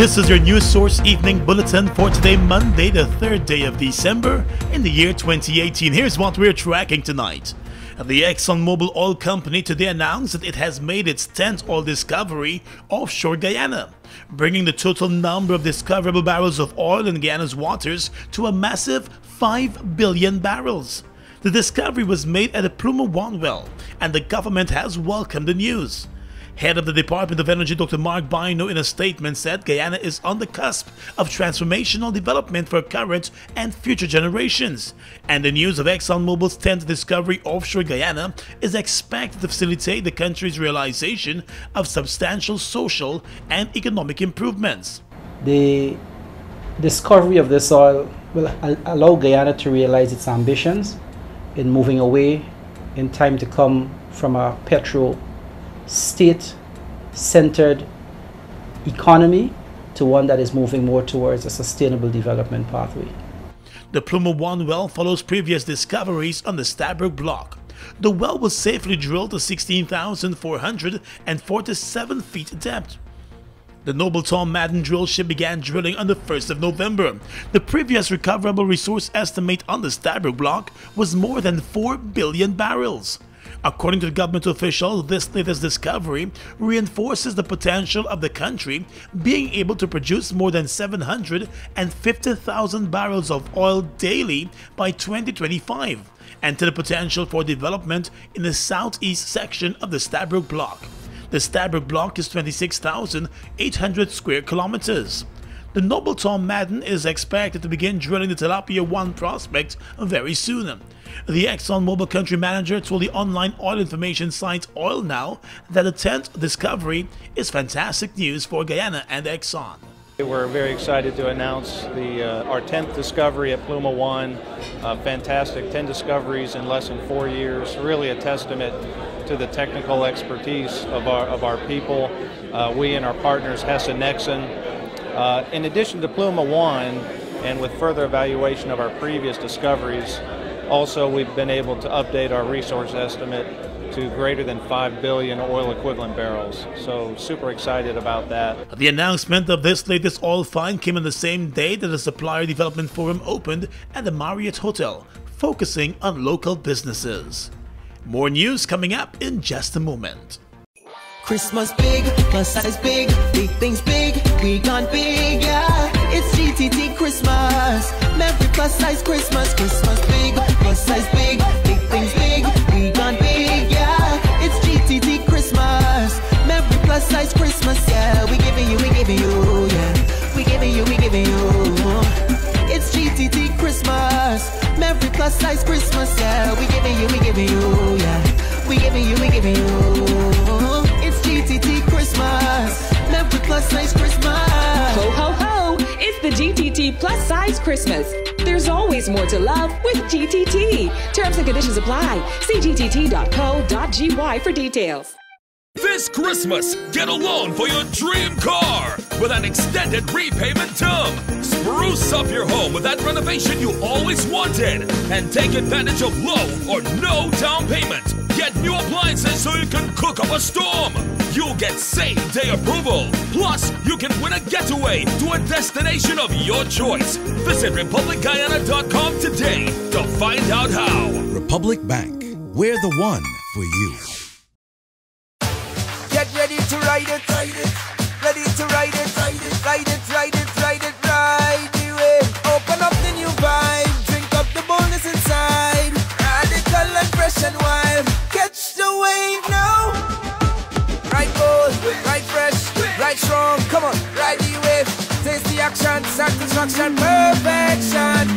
This is your News Source Evening Bulletin for today, Monday, the 3rd day of December in the year 2018. Here's what we're tracking tonight. The Exxon Mobil oil company today announced that it has made its 10th oil discovery offshore Guyana, bringing the total number of discoverable barrels of oil in Guyana's waters to a massive 5 billion barrels. The discovery was made at the Pluma 1 well, and the government has welcomed the news. Head of the Department of Energy, Dr. Mark Bino, in a statement said Guyana is on the cusp of transformational development for current and future generations, and the news of Exxon Mobil's 10th discovery offshore Guyana is expected to facilitate the country's realization of substantial social and economic improvements. The discovery of this oil will allow Guyana to realize its ambitions in moving away in time to come from a state-centered economy to one that is moving more towards a sustainable development pathway. The Pluma 1 well follows previous discoveries on the Stabroek block. The well was safely drilled to 16,447 feet depth. The Noble Tom Madden drill ship began drilling on the 1st of November. The previous recoverable resource estimate on the Stabroek block was more than 4 billion barrels. According to the government official, this latest discovery reinforces the potential of the country being able to produce more than 750,000 barrels of oil daily by 2025, and to the potential for development in the southeast section of the Stabroek block. The Stabroek block is 26,800 square kilometers. The Noble Tom Madden is expected to begin drilling the Tilapia 1 prospect very soon. The Exxon Mobil country manager told the online oil information site Oil Now that the 10th discovery is fantastic news for Guyana and Exxon. We're very excited to announce our 10th discovery at Pluma 1. Fantastic, 10 discoveries in less than 4 years. Really a testament to the technical expertise of our people. We and our partners, Hess and Exxon. In addition to Pluma 1, and with further evaluation of our previous discoveries, also we've been able to update our resource estimate to greater than 5 billion oil equivalent barrels. So super excited about that. The announcement of this latest oil find came on the same day that the Supplier Development Forum opened at the Marriott Hotel, focusing on local businesses. More news coming up in just a moment. Christmas big, plus size big, big things big, we gone big, yeah. It's GTT Christmas, Merry plus size Christmas, Christmas big, plus size big, big things big, we gone big, yeah. It's GTT Christmas, Merry plus size Christmas, yeah. We giving you, yeah. We giving you. It's GTT Christmas, Merry plus size Christmas, yeah. We giving you, yeah. We giving you. GTT Christmas, Merry plus size Christmas. Ho ho ho! It's the GTT plus size Christmas. There's always more to love with GTT. Terms and conditions apply. See gtt.co.gy for details. This Christmas, get a loan for your dream car with an extended repayment term. Spruce up your home with that renovation you always wanted and take advantage of low or no down payment. Get new appliances so you can cook up a storm. You'll get same-day approval. Plus, you can win a getaway to a destination of your choice. Visit RepublicGuyana.com today to find out how. Republic Bank, we're the one for you. Get ready to ride it, ready to ride it, ride the wave. Open up the new vibe, drink up the boldness inside. Radical and fresh and wild, catch the wave now. Ride bold, ride fresh, ride strong, come on, ride the wave. Taste the action, satisfaction, perfection.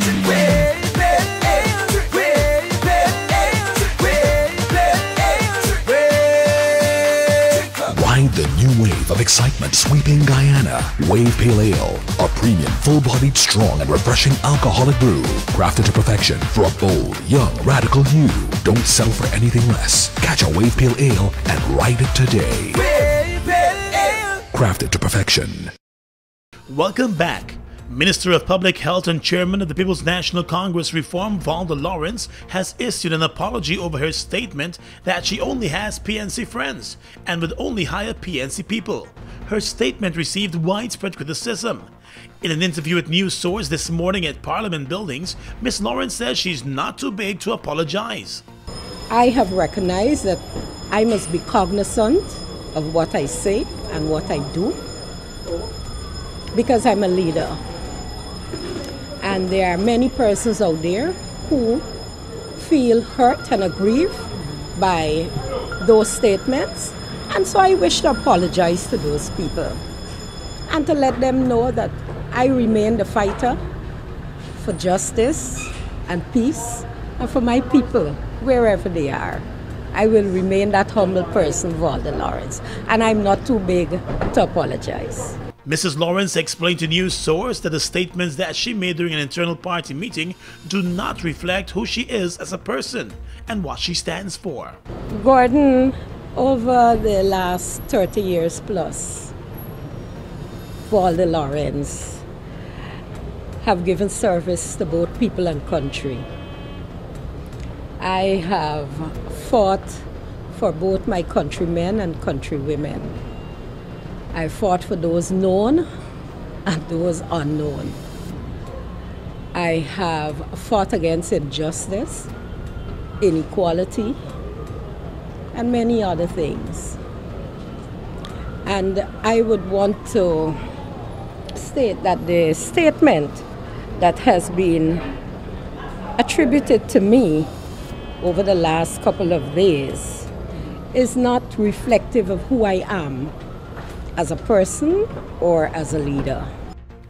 Ride the new wave of excitement sweeping Guyana. Wave Pale Ale, a premium, full-bodied, strong and refreshing alcoholic brew, crafted to perfection for a bold, young, radical you. Don't settle for anything less. Catch a Wave Pale Ale and ride it today. Wave Pale Ale, crafted to perfection. Welcome back. Minister of Public Health and Chairman of the People's National Congress Reform, Valda Lawrence, has issued an apology over her statement that she only has PNC friends and would only hire PNC people. her statement received widespread criticism. In an interview with News Source this morning at Parliament Buildings, Ms. Lawrence says she's not too big to apologize. I have recognized that I must be cognizant of what I say and what I do because I'm a leader. And there are many persons out there who feel hurt and aggrieved by those statements. And so I wish to apologize to those people and to let them know that I remain the fighter for justice and peace and for my people, wherever they are. I will remain that humble person, Valda Lawrence, and I'm not too big to apologize. Mrs. Lawrence explained to News Source that the statements that she made during an internal party meeting do not reflect who she is as a person and what she stands for. Gordon, over the last 30 years plus, Valda Lawrence have given service to both people and country. I have fought for both my countrymen and countrywomen. I fought for those known and those unknown. I have fought against injustice, inequality, and many other things. And I would want to state that the statement that has been attributed to me over the last couple of days is not reflective of who I am as a person or as a leader.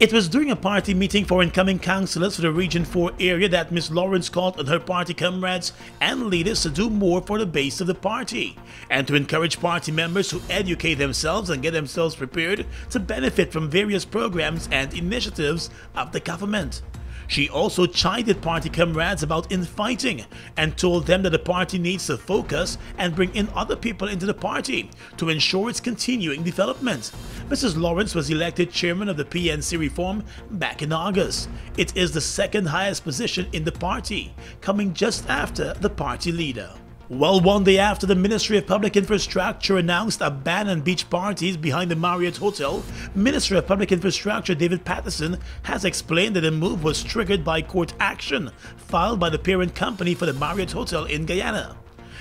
It was during a party meeting for incoming councillors for the Region 4 area that Ms. Lawrence called on her party comrades and leaders to do more for the base of the party and to encourage party members to educate themselves and get themselves prepared to benefit from various programs and initiatives of the government. She also chided party comrades about infighting and told them that the party needs to focus and bring in other people into the party to ensure its continuing development. Mrs. Lawrence was elected chairman of the PNC Reform back in August. It is the second highest position in the party, coming just after the party leader. Well, one day after the Ministry of Public Infrastructure announced a ban on beach parties behind the Marriott Hotel, Minister of Public Infrastructure David Patterson has explained that the move was triggered by court action filed by the parent company for the Marriott Hotel in Guyana.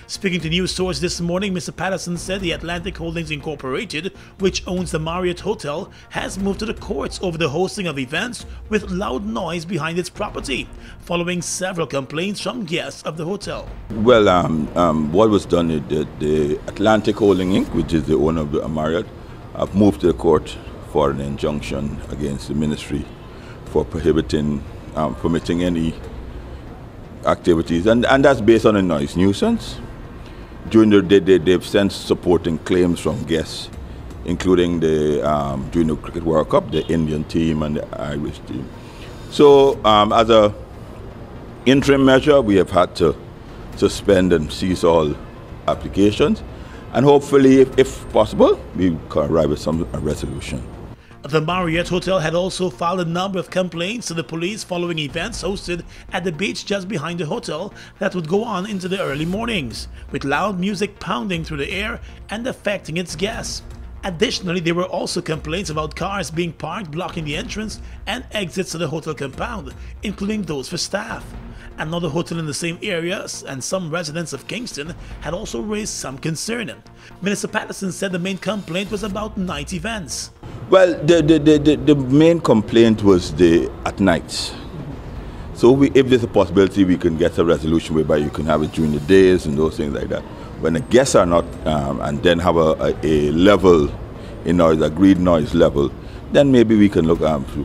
Speaking to News Source this morning, Mr. Patterson said the Atlantic Holdings Incorporated, which owns the Marriott Hotel, has moved to the courts over the hosting of events with loud noise behind its property, following several complaints from guests of the hotel. Well, what was done is that the Atlantic Holding Inc., which is the owner of the Marriott, have moved to the court for an injunction against the ministry for prohibiting, permitting any activities, and that's based on a noise nuisance. During the day, they've sent supporting claims from guests, including the during the Cricket World Cup, the Indian team and the Irish team. So, as a interim measure, we have had to suspend and cease all applications, and hopefully, if possible, we can arrive at some resolution. The Marriott Hotel had also filed a number of complaints to the police following events hosted at the beach just behind the hotel that would go on into the early mornings, with loud music pounding through the air and affecting its guests. Additionally, there were also complaints about cars being parked blocking the entrance and exits to the hotel compound, including those for staff. Another hotel in the same area and some residents of Kingston had also raised some concern. Minister Patterson said the main complaint was about night events. Well, the main complaint was at night. So if there's a possibility, we can get a resolution whereby you can have it during the days and those things like that. When the guests are not, and then have a level in noise, agreed noise level, then maybe we can look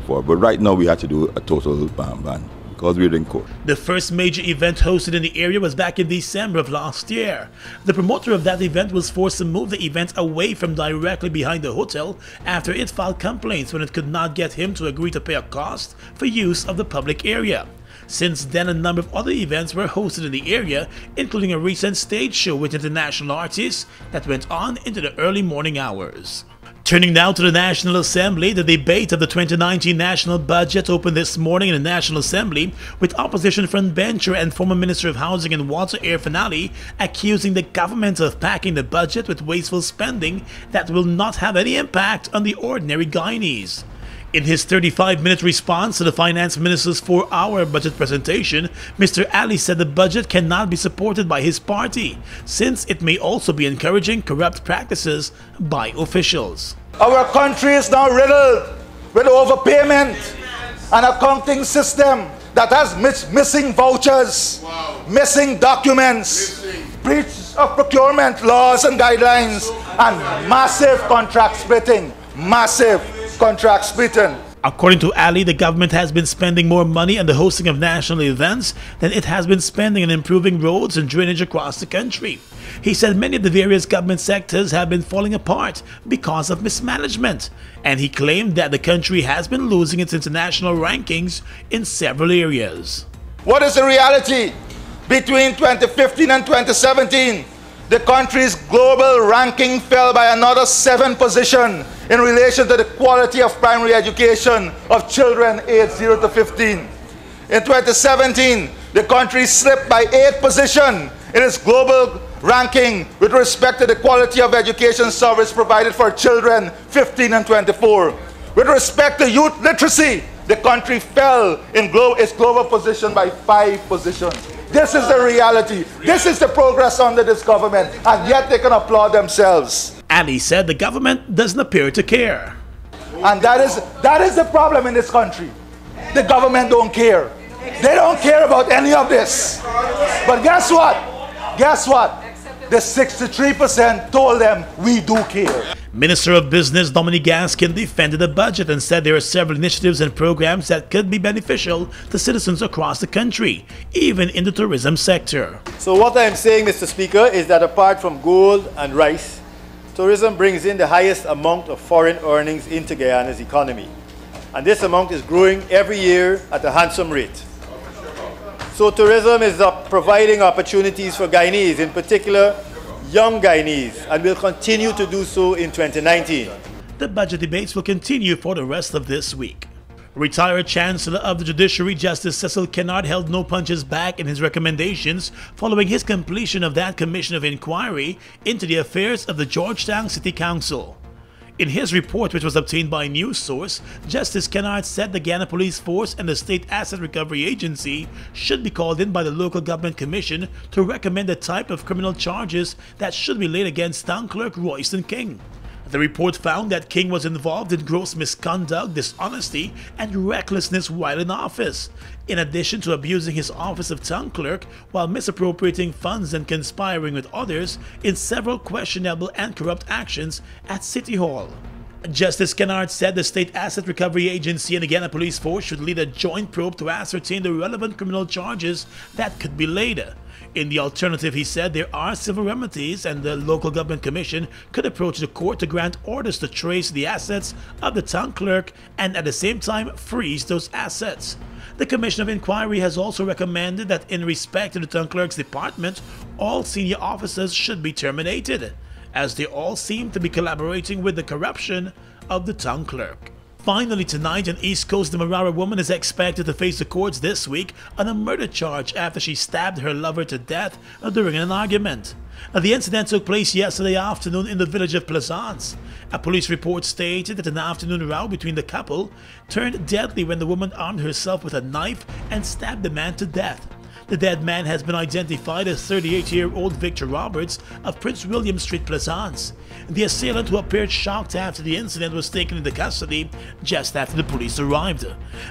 for. But right now we had to do a total ban. Because we're in court. The first major event hosted in the area was back in December of last year. The promoter of that event was forced to move the event away from directly behind the hotel after it filed complaints when it could not get him to agree to pay a cost for use of the public area. Since then, a number of other events were hosted in the area, including a recent stage show with international artists that went on into the early morning hours. Turning now to the National Assembly, the debate of the 2019 national budget opened this morning in the National Assembly with opposition frontbencher and former Minister of Housing and Water Air Finale accusing the government of packing the budget with wasteful spending that will not have any impact on the ordinary Guyanese. In his 35-minute response to the Finance Minister's 4-hour budget presentation, Mr. Ali said the budget cannot be supported by his party, since it may also be encouraging corrupt practices by officials. Our country is now riddled with overpayment, an accounting system that has missing vouchers, missing documents, breach of procurement laws and guidelines, and massive contract splitting. According to Ali, the government has been spending more money on the hosting of national events than it has been spending on improving roads and drainage across the country. He said many of the various government sectors have been falling apart because of mismanagement, and he claimed that the country has been losing its international rankings in several areas. What is the reality? Between 2015 and 2017, the country's global ranking fell by another 7 positions in relation to the quality of primary education of children aged 0 to 15. In 2017, the country slipped by 8 positions in its global ranking with respect to the quality of education service provided for children 15 and 24. With respect to youth literacy, the country fell in its global position by 5 positions. This is the reality. This is the progress under this government, and yet they can applaud themselves. Ali said the government doesn't appear to care. And that is the problem in this country. The government don't care. They don't care about any of this. But guess what? Guess what? The 63% told them we do care. Minister of Business Dominic Gaskin defended the budget and said there are several initiatives and programs that could be beneficial to citizens across the country, even in the tourism sector. So what I'm saying, Mr. Speaker, is that apart from gold and rice, tourism brings in the highest amount of foreign earnings into Guyana's economy. And this amount is growing every year at a handsome rate. So tourism is providing opportunities for Guyanese, in particular young Guyanese, and will continue to do so in 2019. The budget debates will continue for the rest of this week. Retired Chancellor of the Judiciary Justice Cecil Kennard held no punches back in his recommendations following his completion of that commission of inquiry into the affairs of the Georgetown City Council. In his report, which was obtained by a news source, Justice Kennard said the Guyana Police Force and the State Asset Recovery Agency should be called in by the Local Government Commission to recommend the type of criminal charges that should be laid against Town Clerk Royston King. The report found that King was involved in gross misconduct, dishonesty, and recklessness while in office, in addition to abusing his office of town clerk while misappropriating funds and conspiring with others in several questionable and corrupt actions at City Hall. Justice Kennard said the State Asset Recovery Agency and the Guyana Police Force should lead a joint probe to ascertain the relevant criminal charges that could be laid. In the alternative, he said there are civil remedies and the Local Government Commission could approach the court to grant orders to trace the assets of the town clerk and at the same time freeze those assets. The Commission of Inquiry has also recommended that in respect to the town clerk's department, all senior officers should be terminated, as they all seem to be collaborating with the corruption of the town clerk. Finally tonight, an East Coast Demerara woman is expected to face the courts this week on a murder charge after she stabbed her lover to death during an argument. The incident took place yesterday afternoon in the village of Plaisance. A police report stated that an afternoon row between the couple turned deadly when the woman armed herself with a knife and stabbed the man to death. The dead man has been identified as 38-year-old Victor Roberts of Prince William Street, Plaisance. The assailant, who appeared shocked after the incident, was taken into custody just after the police arrived.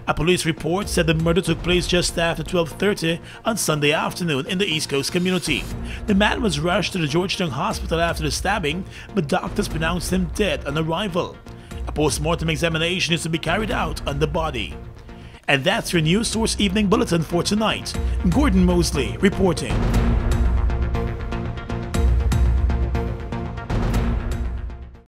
A police report said the murder took place just after 12:30 on Sunday afternoon in the East Coast community. The man was rushed to the Georgetown Hospital after the stabbing, but doctors pronounced him dead on arrival. A post-mortem examination is to be carried out on the body. And that's your News Source Evening Bulletin for tonight. Gordon Mosley reporting.